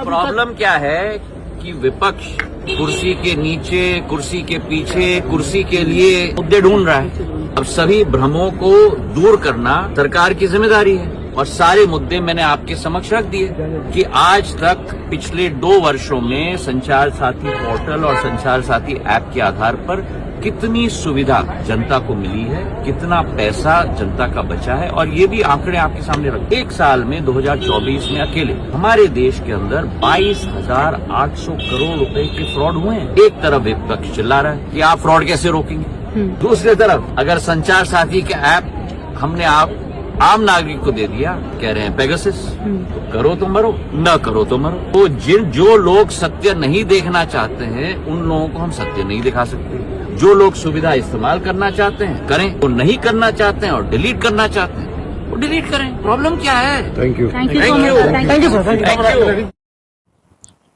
Problem क्या है कि विपक्ष कुर्सी के नीचे, कुर्सी के पीछे, कुर्सी के लिए मुद्दे ढूंढ रहा है। अब सभी भ्रमों को दूर करना सरकार की जिम्मेदारी है और सारे मुद्दे मैंने आपके समक्ष रख दिए कि आज तक पिछले 2 वर्षों में संचार साथी पोर्टल और संचार साथी ऐप के आधार पर कितनी सुविधा जनता को मिली है, कितना पैसा जनता का बचा है। और ये भी आंकड़े आपके सामने रख, एक साल में 2024 में अकेले हमारे देश के अंदर 22,800 करोड़ रुपए के फ्रॉड हुए हैं। एक तरफ विपक्ष चिल्ला रहा है कि आप फ्रॉड कैसे रोकेंगे, दूसरी तरफ अगर संचार साथी के ऐप हमने आम नागरिक को दे दिया, कह रहे हैं पेगासस, तो करो तो मरो, न करो तो मरो। तो जो लोग सत्य नहीं देखना चाहते हैं उन लोगों को हम सत्य नहीं दिखा सकते। जो लोग सुविधा इस्तेमाल करना चाहते हैं करें, वो नहीं करना चाहते हैं और डिलीट करना चाहते हैं वो डिलीट करें। प्रॉब्लम क्या है? Thank you.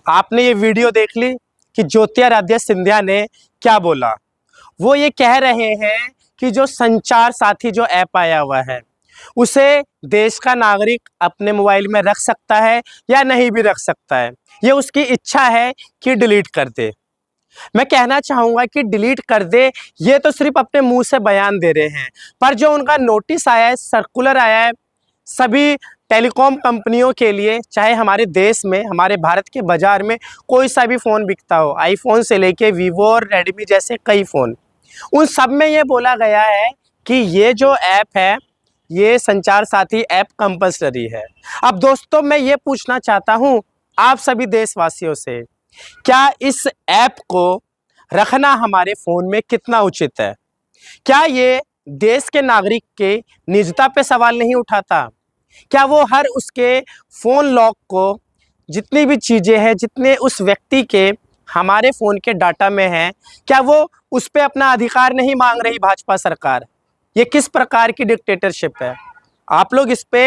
आपने ये वीडियो देख ली कि ज्योतिरादित्य सिंधिया ने क्या बोला। वो ये कह रहे हैं कि जो संचार साथी जो ऐप आया हुआ है उसे देश का नागरिक अपने मोबाइल में रख सकता है या नहीं भी रख सकता है, ये उसकी इच्छा है कि डिलीट कर दे। मैं कहना चाहूँगा कि डिलीट कर दे ये तो सिर्फ अपने मुंह से बयान दे रहे हैं, पर जो उनका नोटिस आया है, सर्कुलर आया है सभी टेलीकॉम कंपनियों के लिए, चाहे हमारे देश में, हमारे भारत के बाज़ार में कोई सा भी फ़ोन बिकता हो, आईफोन से लेके वीवो और रेडमी जैसे कई फ़ोन, उन सब में ये बोला गया है कि ये जो ऐप है ये संचार साथी ऐप कंपल्सरी है। अब दोस्तों मैं ये पूछना चाहता हूँ आप सभी देशवासियों से, क्या इस ऐप को रखना हमारे फ़ोन में कितना उचित है? क्या ये देश के नागरिक के निजता पे सवाल नहीं उठाता? क्या वो हर उसके फ़ोन लॉग को, जितनी भी चीज़ें हैं, जितने उस व्यक्ति के हमारे फ़ोन के डाटा में हैं, क्या वो उस पे अपना अधिकार नहीं मांग रही भाजपा सरकार? ये किस प्रकार की डिक्टेटरशिप है? आप लोग इस पे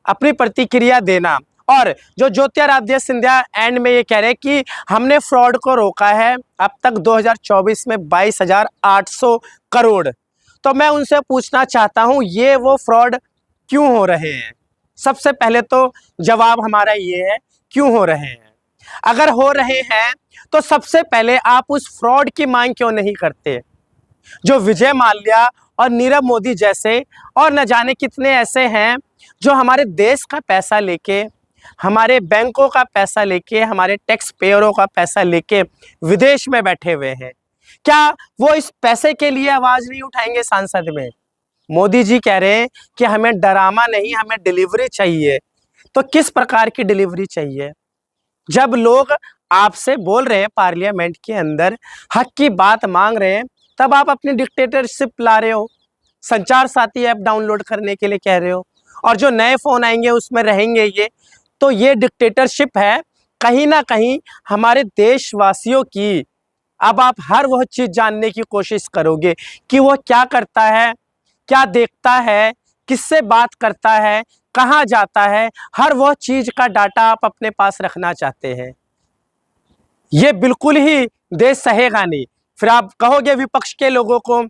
अपनी प्रतिक्रिया देना। और जो ज्योतिरादित्य सिंधिया एंड में ये कह रहे हैं कि हमने फ्रॉड को रोका है अब तक 2024 में 22,800 करोड़, तो मैं उनसे पूछना चाहता हूँ ये वो फ्रॉड क्यों हो रहे हैं? सबसे पहले तो जवाब हमारा ये है, क्यों हो रहे हैं? अगर हो रहे हैं तो सबसे पहले आप उस फ्रॉड की मांग क्यों नहीं करते? जो विजय माल्या और नीरव मोदी जैसे और न जाने कितने ऐसे हैं जो हमारे देश का पैसा लेके, हमारे बैंकों का पैसा लेके, हमारे टैक्स पेयरों का पैसा लेके विदेश में बैठे हुए हैं, क्या वो इस पैसे के लिए आवाज़ नहीं उठाएंगे संसद में? मोदी जी कह रहे हैं कि हमें डरामा नहीं, हमें डिलीवरी चाहिए। तो किस प्रकार की डिलीवरी चाहिए? जब लोग आपसे बोल रहे हैं पार्लियामेंट के अंदर, हक की बात मांग रहे हैं, तब आप अपनी डिक्टेटरशिप ला रहे हो, संचार साथी ऐप डाउनलोड करने के लिए कह रहे हो, और जो नए फ़ोन आएंगे उसमें रहेंगे ये। तो ये डिक्टेटरशिप है कहीं ना कहीं हमारे देशवासियों की। अब आप हर वह चीज़ जानने की कोशिश करोगे कि वो क्या करता है, क्या देखता है, किससे बात करता है, कहाँ जाता है, हर वह चीज़ का डाटा आप अपने पास रखना चाहते हैं। ये बिल्कुल ही देश सहेगा नहीं। फिर आप कहोगे विपक्ष के लोगों को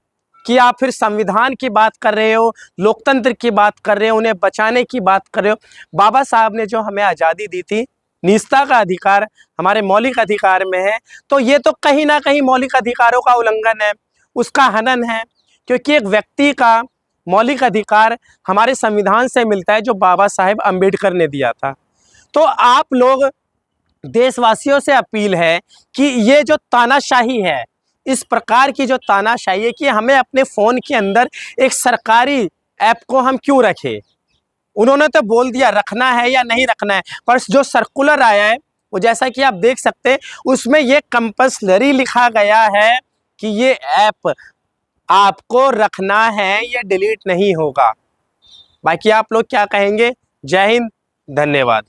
कि आप फिर संविधान की बात कर रहे हो, लोकतंत्र की बात कर रहे हो, उन्हें बचाने की बात कर रहे हो। बाबा साहब ने जो हमें आज़ादी दी थी, निजता का अधिकार हमारे मौलिक अधिकार में है, तो ये तो कहीं ना कहीं मौलिक अधिकारों का उल्लंघन है, उसका हनन है, क्योंकि एक व्यक्ति का मौलिक अधिकार हमारे संविधान से मिलता है जो बाबा साहेब अम्बेडकर ने दिया था। तो आप लोग देशवासियों से अपील है कि ये जो तानाशाही है, इस प्रकार की जो तानाशाही है कि हमें अपने फ़ोन के अंदर एक सरकारी ऐप को हम क्यों रखें? उन्होंने तो बोल दिया रखना है या नहीं रखना है, पर जो सर्कुलर आया है वो जैसा कि आप देख सकते हैं उसमें ये कंपल्सरी लिखा गया है कि ये ऐप आपको रखना है, ये डिलीट नहीं होगा। बाकी आप लोग क्या कहेंगे? जय हिंद, धन्यवाद।